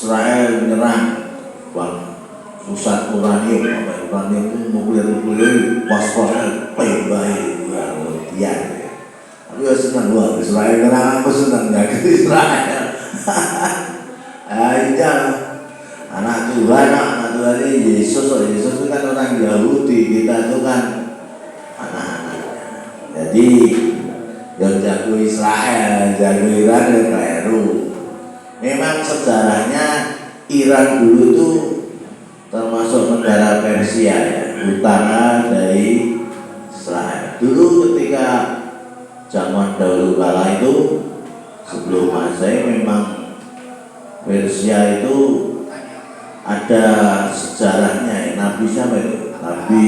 Israel menyerang pusat uranium, uranium itu nuklir pos-posnya baik-baik ya. Tapi ya senang gua Israel karena aku senang jaga Israel. Iya, anak Tuhan ini Yesus itu kan orang Yahudi, kita itu kan anak-anaknya. Jadi yang jago Israel, jago Iran ya keliru. Memang sejarahnya Iran dulu itu termasuk negara Persia ya, utara dari Israel. Dulu ketika zaman dahulu kala itu sebelum Masehi memang Persia itu ada sejarahnya ya. Nabi siapa itu? Nabi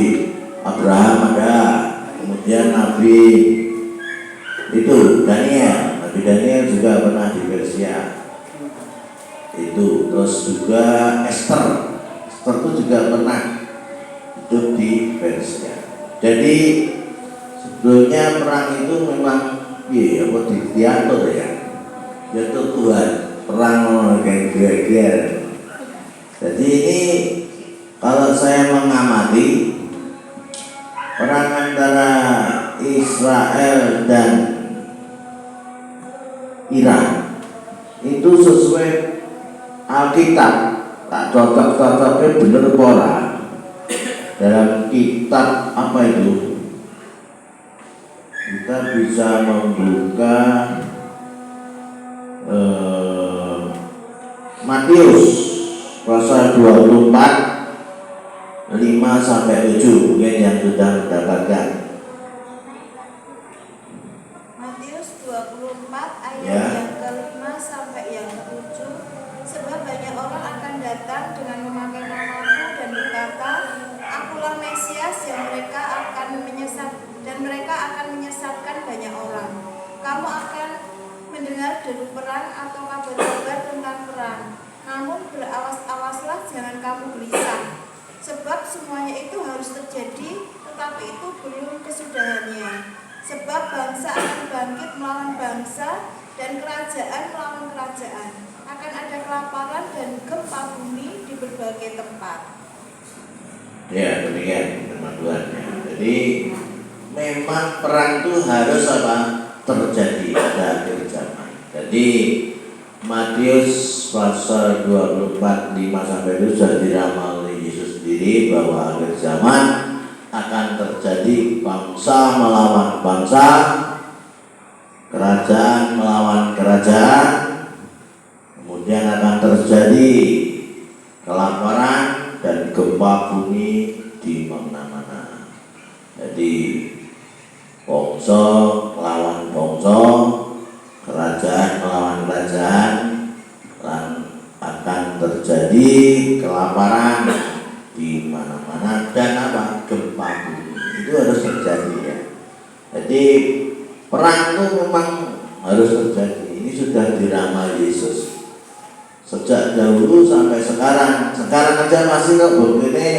Abraham ada, kemudian Nabi itu Daniel. Nabi Daniel juga pernah di Persia itu. Terus juga Esther itu juga pernah hidup di Persia. Jadi sebelumnya perang itu memang diatur ya, diatur Tuhan, perang kayak. Jadi ini kalau saya mengamati perang antara Israel dan Iran itu sesuai Alkitab, tak cocok-cocoknya bener pora. Dalam kitab apa itu? Kita bisa membuka Matius pasal 24 5-7, mungkin yang sudah mendapatkan. Matius 24 ayat Ya. yang ke-5 sampai yang ke-7. Sebab banyak orang akan datang dengan memakai namaku dan berkata, Akulah Mesias, yang mereka akan menyesatkan banyak orang. Kamu akan mendengar deru perang atau kabar-kabar tentang perang. Namun berawas-awaslah, jangan kamu gelisah. Sebab semuanya itu harus terjadi, tetapi itu belum kesudahannya. Sebab bangsa akan bangkit melawan bangsa, dan kerajaan melawan kerajaan. Akan ada kelaparan dan gempa bumi di berbagai tempat. Ya, demikian firman Tuhan. Jadi memang perang itu harus apa? Terjadi pada akhir zaman. Jadi Matius pasal 24 5-7 sudah diramal oleh Yesus sendiri bahwa akhir zaman akan terjadi bangsa melawan bangsa, kerajaan melawan kerajaan, kemudian akan terjadi kelaparan dan gempa bumi di mana-mana. Jadi bangsa melawan bangsa, kerajaan melawan kerajaan, dan akan terjadi kelaparan di mana-mana dan apa? Gempa bumi. Itu harus terjadi ya. Jadi perang itu memang harus terjadi. Ini sudah diramal Yesus sejak dahulu sampai sekarang. Sekarang aja masih kok begini,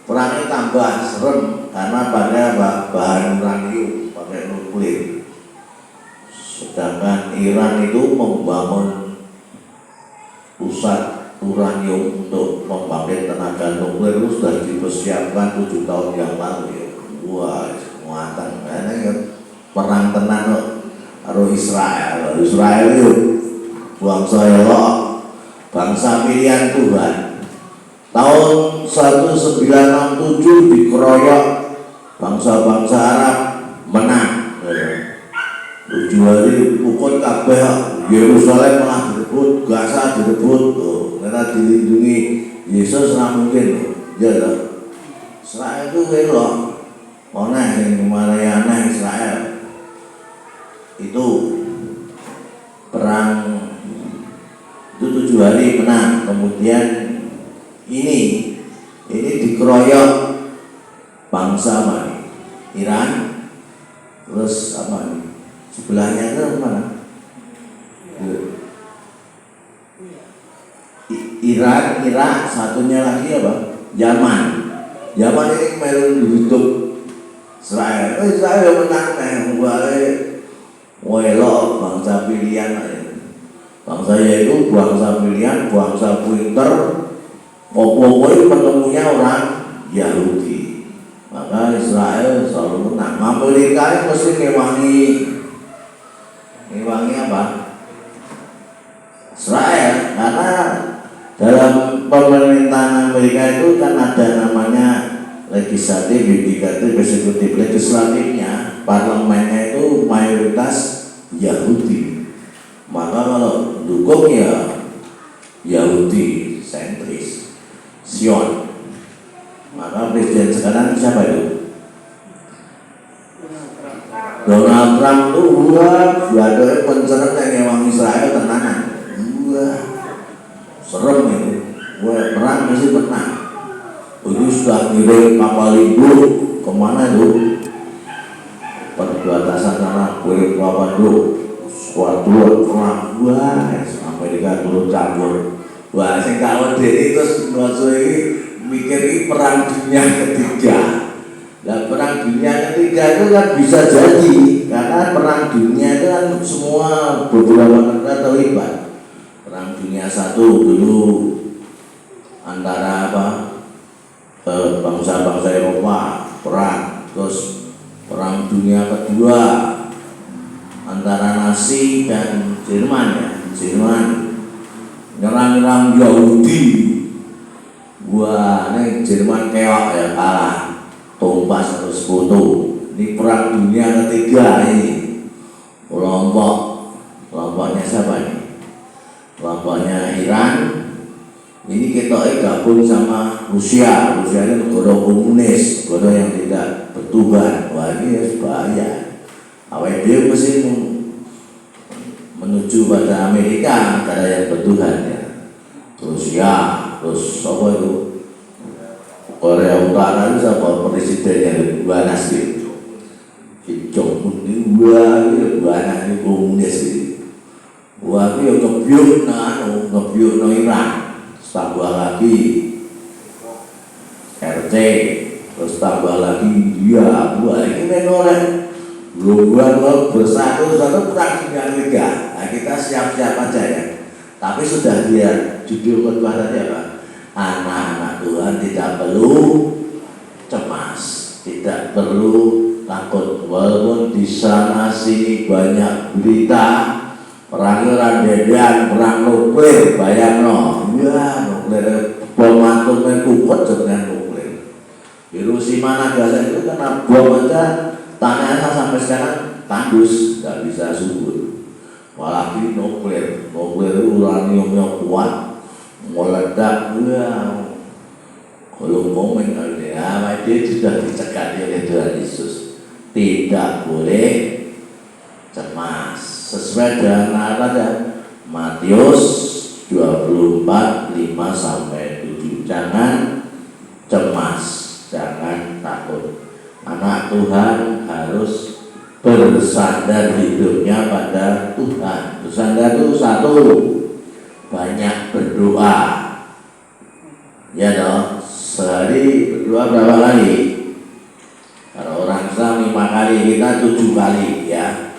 perangnya tambah serem karena pakai bahan uranium, pakai nuklir. Sedangkan Iran itu membangun pusat uranium untuk membangkit tenaga nuklir itu sudah dipersiapkan 7 tahun yang lalu ya. Wah, muatan karena ya, perang tenan karo Israel. Israel itu bangsa elok, bangsa pilihan Tuhan. Tahun 1967 dikeroyok bangsa-bangsa Arab, menang. 7 hari pukul kabeh, Yerusalem malah direbut, Gaza direbut, karena dilindungi Yesus nggak mungkin, ya loh. Israel itu elok, mana yang kemana aneh Israel itu perang itu 7 hari menang, kemudian ini dikeroyok bangsa apa nih? Iran, terus apa nih? Sebelahnya itu mana? Iran, Irak, satunya lagi apa? Yaman. Yaman ini melu hidup Israel. Israel menang welok bangsa pilihan. Bangsa yaitu bangsa pilihan, bangsa pinter. Pokoknya ketemunya orang Yahudi. Maka Israel selalu menang. Amerika mesti ngewangi apa? Israel, karena dalam pemerintahan Amerika itu kan ada namanya legislatif, yudikatif, eksekutif. Legislatifnya, parlemennya itu mayoritas Yahudi. Maka kalau dukung ya Yahudi sentris, Sion. Maka presiden sekarang siapa itu? Donald Trump itu ada pencerang yang ngewang Israel tenanan. Serem itu. Perang mesti menang. Itu sudah ngirim kapal ibu kemana itu? Perbatasan sana kirim kapal itu. Suatu perang Amerika turun campur. Wah, sing kawat dhewe terus ngoso iki mikir iki perang dunia ketiga. Nah, perang dunia ketiga itu kan bisa jadi karena perang dunia itu kan semua beberapa negara terlibat. Perang dunia satu dulu antara bangsa-bangsa Eropa perang, terus perang dunia kedua antara Nazi dan Jerman ya. Jerman nyerang Yahudi. Wah, ini Jerman keok ya, kalah tumbas terus foto. Ini perang dunia ketiga ini. Kelompoknya siapa ini? Kelompoknya Iran. Ini kita gabung sama Rusia. Rusia ini negara komunis, negara yang tidak bertuhan. Wah, ini bahaya. Awal dia mesti menuju pada Amerika, negara yang bertuhan ya. Rusia, terus apa itu? Korea Utara itu siapa presidennya? Buanas gitu. Kim Jong Un ini buanas ini komunis gitu. Wah, itu yang ngebyuk Iran. Tambah lagi RT, terus tambah lagi India. Wah, ini menoreh. Dua bersatu perang dunia ketiga. Nah, kita siap-siap aja ya. Tapi sudah dia judul khotbah tadi apa? Anak-anak Tuhan tidak perlu cemas, tidak perlu takut. Walaupun di sana sini banyak berita perang dedan, perang nuklir, bayangno. Ya, nuklir bom atomnya kuat dengan nuklir. Hiroshima Nagasaki itu kena bom aja. Tanahnya sampai sekarang tandus, nggak bisa subur. Apalagi nuklir uraniumnya kuat, meledak. Kalau momen dia sudah dicegah oleh Tuhan Yesus, tidak boleh cemas. Sesuai dengan ayat Matius 24:5-7. Jangan cemas, jangan takut. Anak Tuhan harus bersandar hidupnya pada Tuhan. Bersandar itu satu, banyak berdoa. Ya dong, sehari berdoa berapa kali? Kalau orang Islam 5 kali, kita 7 kali ya.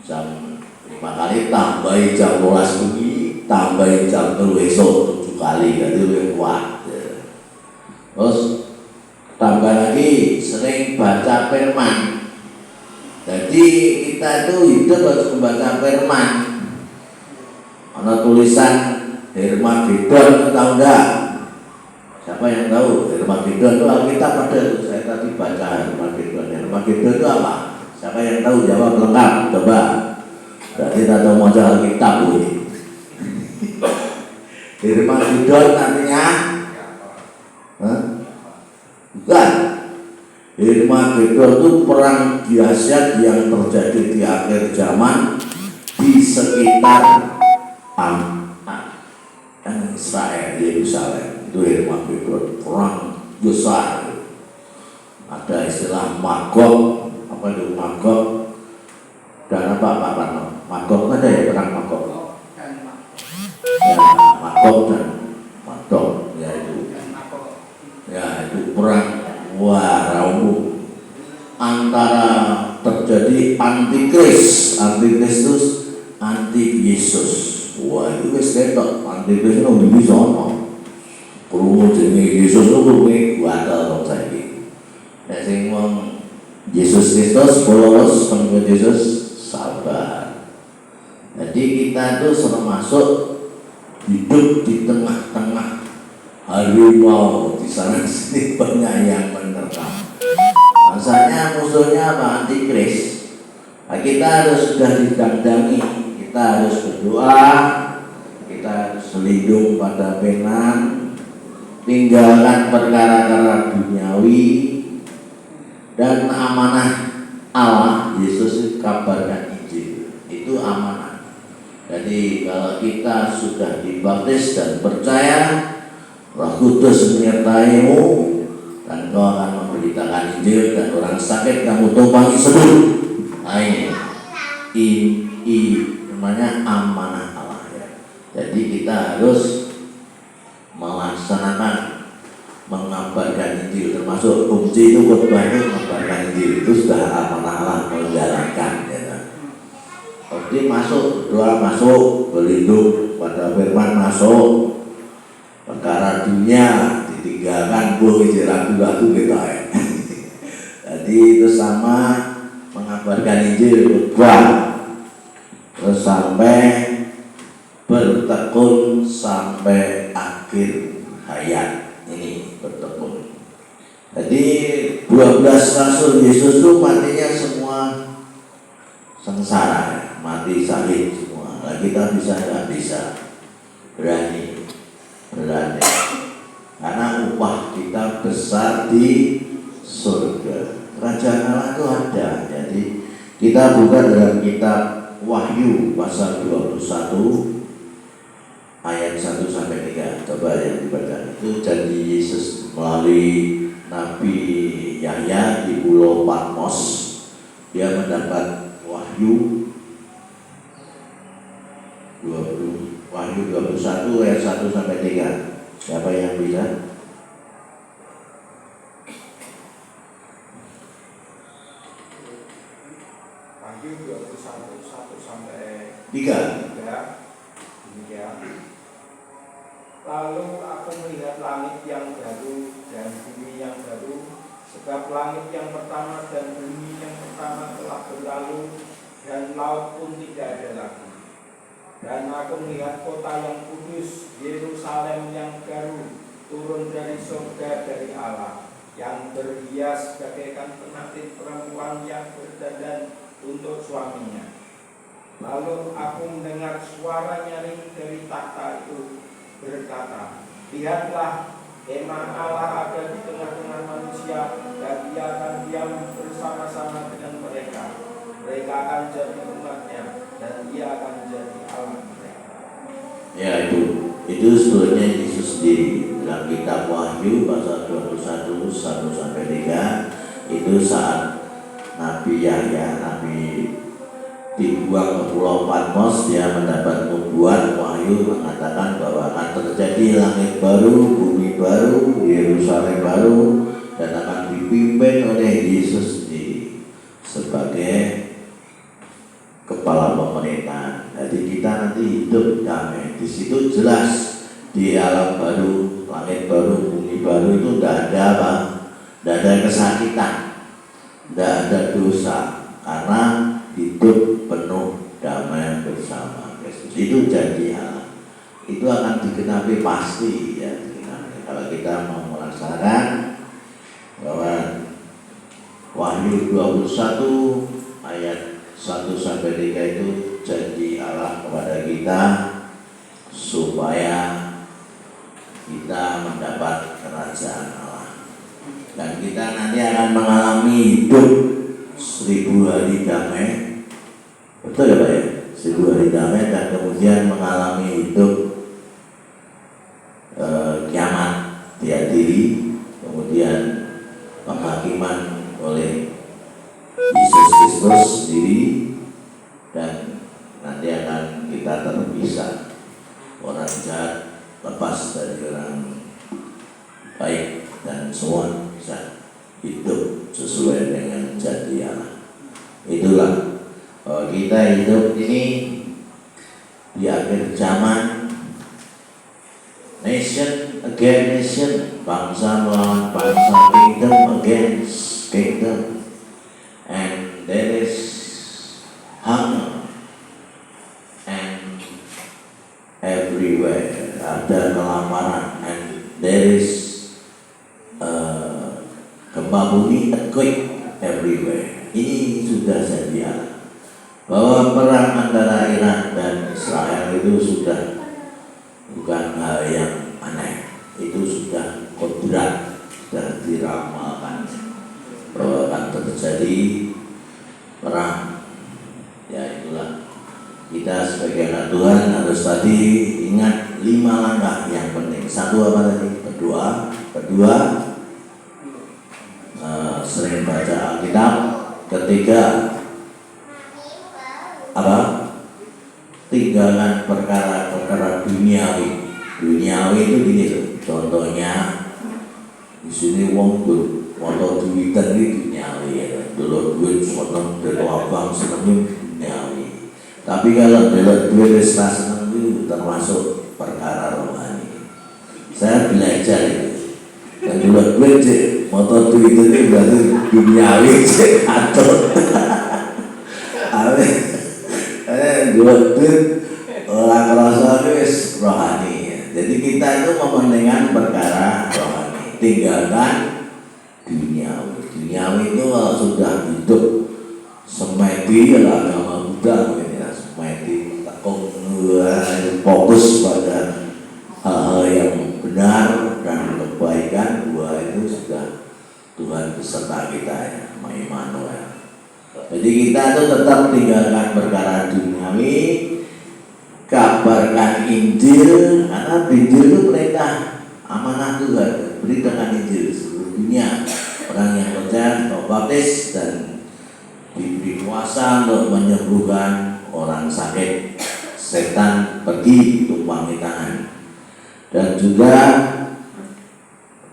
Jam 5 kali tambahin jam 12 pagi, tambahin jam 3 esok 7 kali, jadi lebih kuat. Terus tambah lagi sering baca firman. Jadi kita itu hidup harus membaca firman. Ada tulisan Hermagedon, tahu enggak? Siapa yang tahu? Hermagedon itu Alkitab ada. Saya tadi baca Hermagedon. Hermagedon itu apa? Siapa yang tahu? Jawab lengkap. Coba. Berarti kita tahu baca Alkitab ini. Hermagedon artinya? Bukan. Hermagedon itu perang dahsyat yang terjadi di akhir zaman di sekitar Israel, Yerusalem. Itu Hermagedon, perang besar. Ada istilah Magog, apa itu Magog dan apa Magog ada ya, perang Magog. Ya, Magog dan Magog, ya itu perang Rawu antara terjadi antikris itu anti Yesus. Wah, itu wis ketok antikris itu di sono. Krungu jenenge Yesus itu krungu batal wong saiki. Nek sing wong Yesus Kristus polos pengikut Yesus sabar. Jadi kita itu termasuk hidup di tengah-tengah harimau, di sana sini banyak yang menerkam. Masanya musuhnya apa? Antikris. Nah, kita harus sudah didandangi, kita harus berdoa, kita harus selindung pada penan, tinggalkan perkara-perkara duniawi, dan amanah Allah. Yesus kabarkan Injil itu amanah. Jadi kalau kita sudah dibaptis dan percaya, Roh Kudus menyertaimu dan kau akan memberitakan Injil, dan orang sakit kamu tumpangi sembuh. Nah ini namanya amanah Allah ya. Jadi kita harus melaksanakan, mengabarkan Injil, termasuk kunci itu khotbah itu mengabarkan Injil, itu sudah amanah Allah menjalankan ya. Jadi masuk, doa masuk, berlindung pada firman masuk, perkara dunia ditinggalkan, boleh ragu-ragu kita ya. Jadi itu sama mengabarkan Injil, khotbah, terus sampai bertekun sampai akhir hayat. Ini bertekun. Jadi 12 rasul Yesus itu matinya semua sengsara, mati salib semua. Nah, kita bisa nggak bisa? Berani. Karena upah kita besar di surga. Kerajaan Allah itu ada. Jadi kita buka dalam kitab Wahyu pasal 21 ayat 1 sampai 3. Coba yang dibaca itu janji Yesus melalui Nabi Yahya di Pulau Patmos. Dia mendapat Wahyu 21 ayat 1 sampai 3. Siapa yang bisa? Wahyu 21 1 sampai 3. Demikian. Lalu aku melihat langit yang baru dan bumi yang baru, sebab langit yang pertama dan bumi yang pertama telah berlalu, dan laut pun tidak ada lagi. Dan aku melihat kota yang kudus, Yerusalem yang baru, turun dari surga dari Allah, yang berhias bagaikan pengantin perempuan yang berdandan untuk suaminya. Lalu aku mendengar suara nyaring dari takhta itu berkata, lihatlah, kemah Allah ada di tengah-tengah manusia, dan Dia akan diam bersama-sama dengan mereka. Mereka akan jadi umatnya, dan Dia akan jadi Allah mereka. Ya itu sebetulnya Yesus sendiri dalam kitab Wahyu pasal 21 1 sampai 3. Itu saat Nabi Yahya, Nabi dibuang ke Pulau Patmos, dia mendapat nubuat wahyu mengatakan bahwa akan terjadi langit baru, bumi baru, Yerusalem baru, dan akan dipimpin oleh Yesus sendiri sebagai kepala pemerintahan. Jadi kita nanti hidup damai. Di situ jelas di alam baru, langit baru, bumi baru itu tidak ada apa, tidak ada kesakitan, tidak ada dosa, karena hidup penuh damai bersama Kristus. Itu janji Allah. Itu akan digenapi pasti ya, digenapi. Kalau kita mau melaksanakan bahwa Wahyu 21 ayat 1 sampai 3 itu janji Allah kepada kita supaya kita mendapat kerajaan Allah. Dan kita nanti akan mengalami hidup 1000 hari damai. Betul ya Pak ya? 1000 hari damai, dan kemudian mengalami hidup kiamat dihadiri, kemudian penghakiman oleh Yesus Kristus sendiri, dan nanti akan kita terpisah. Orang jahat lepas dari orang baik, dan semua bisa hidup sesuai dengan janji Allah. Itulah kita hidup ini di akhir zaman, nation against nation, bangsa melawan bangsa, kingdom against only earthquake everywhere. Ini sudah jadi alam. Bahwa perang antara Iran dan Israel itu sudah bukan hal yang aneh. Itu sudah kodrat, sudah diramalkan bahwa akan terjadi perang. Ya itulah, kita sebagai anak Tuhan harus tadi ingat 5 langkah yang penting. 1 apa tadi? Berdoa. Kedua, sering baca Alkitab. Ketiga, apa? Tinggalkan perkara-perkara duniawi. Duniawi itu gini loh. Contohnya di sini wong foto duitan itu duniawi ya. Dulu duit foto dari abang seneng duniawi. Tapi kalau dulu duit rasa seneng itu termasuk perkara rohani. Saya belajar itu. Dan dulu duit foto duit itu berarti duniawi atau dua duit orang kerasa itu rohani ya. Jadi kita itu mementingkan perkara rohani, tinggalkan duniawi. Duniawi itu kalau sudah hidup semedi agama Buddha ya, semedi tekung fokus pada hal-hal yang benar dan kebaikan, itu sudah Tuhan beserta kita ya, Immanuel. Jadi kita itu tetap tinggalkan perkara duniawi, kabarkan Injil, karena Injil itu perintah amanah Tuhan, beritakan Injil seluruh dunia. Orang yang percaya baptis dan diberi kuasa untuk menyembuhkan orang sakit, setan pergi tumpangi tangan. Dan juga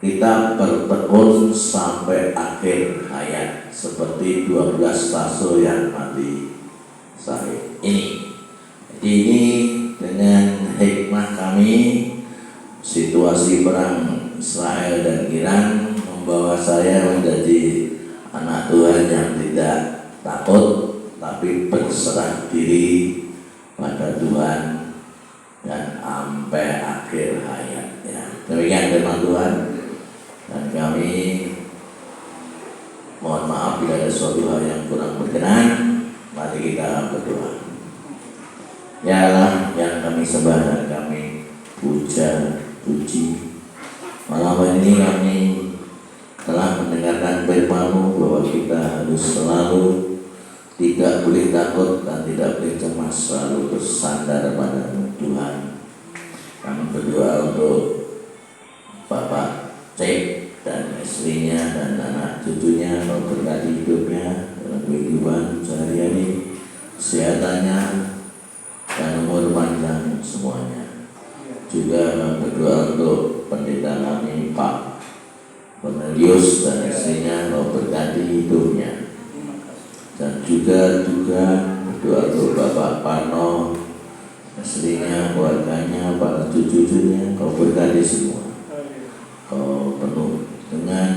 kita bertekun sampai akhir hayat seperti 12 rasul yang mati syahid ini. Jadi ini dengan hikmah kami, situasi perang Israel dan Iran membawa saya menjadi anak Tuhan yang tidak takut tapi berserah diri pada Tuhan dan sampai akhir hayat ya. Demikian firman Tuhan. Dan kami mohon maaf bila ada suatu hal yang kurang berkenan. Mari kita berdoa. Ya Allah yang kami sembah dan kami puja, puji, malam ini kami telah mendengarkan firman-Mu bahwa kita harus selalu tidak boleh takut dan tidak boleh cemas, selalu bersandar pada Tuhan. Kami berdoa untuk Bapak Cek dan istrinya dan anak cucunya, Kau berkati hidupnya dalam kehidupan sehari-hari, kesehatannya dan umur panjang semuanya. Juga kami berdoa untuk pendeta kami Pak Cornelius dan istrinya, Kau berkati hidupnya. Dan juga berdoa untuk Bapak Pano, istrinya, keluarganya, para cucu-cucunya, Kau berkati semua. Kau penuh dengan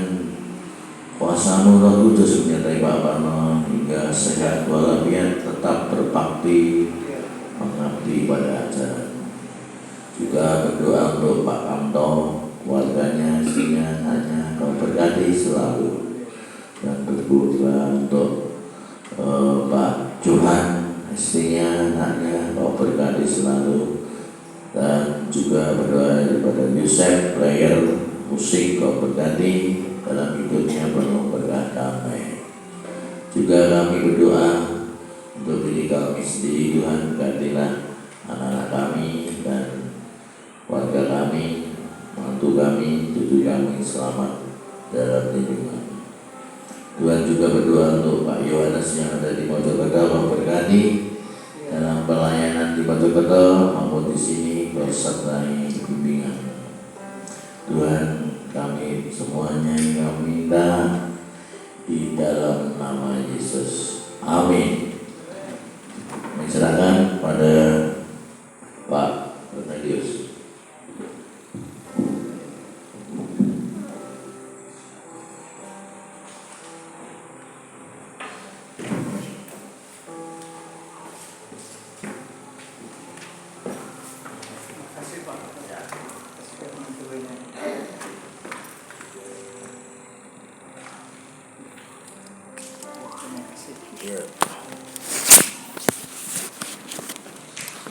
kuasa-Mu Roh Kudus menyertai Pak Pano hingga sehat walafiat, tetap berbakti mengabdi pada ajaran. Juga berdoa untuk Pak Kamto, keluarganya, istrinya, anaknya, Kau berkati selalu. Dan berdoa untuk Pak Johan, istrinya, anaknya, Kau berkati selalu. Dan juga berdoa kepada Yusef, player musik, Kau berkati dalam hidupnya penuh berkah damai. Juga kami berdoa untuk diri kami sendiri, Tuhan berkatilah anak-anak kami dan warga kami, mantu kami, cucu kami selamat dalam lindungan. Tuhan juga berdoa untuk Pak Yohanes yang ada di Mojokerto, Kau berkati dalam pelayanan di Mojokerto maupun di sini, Kau sertai bimbingan. Tuhan, kami semuanya yang kami minta di dalam nama Yesus. Amin. Mencerahkan pada Pak Cornelius. Iya.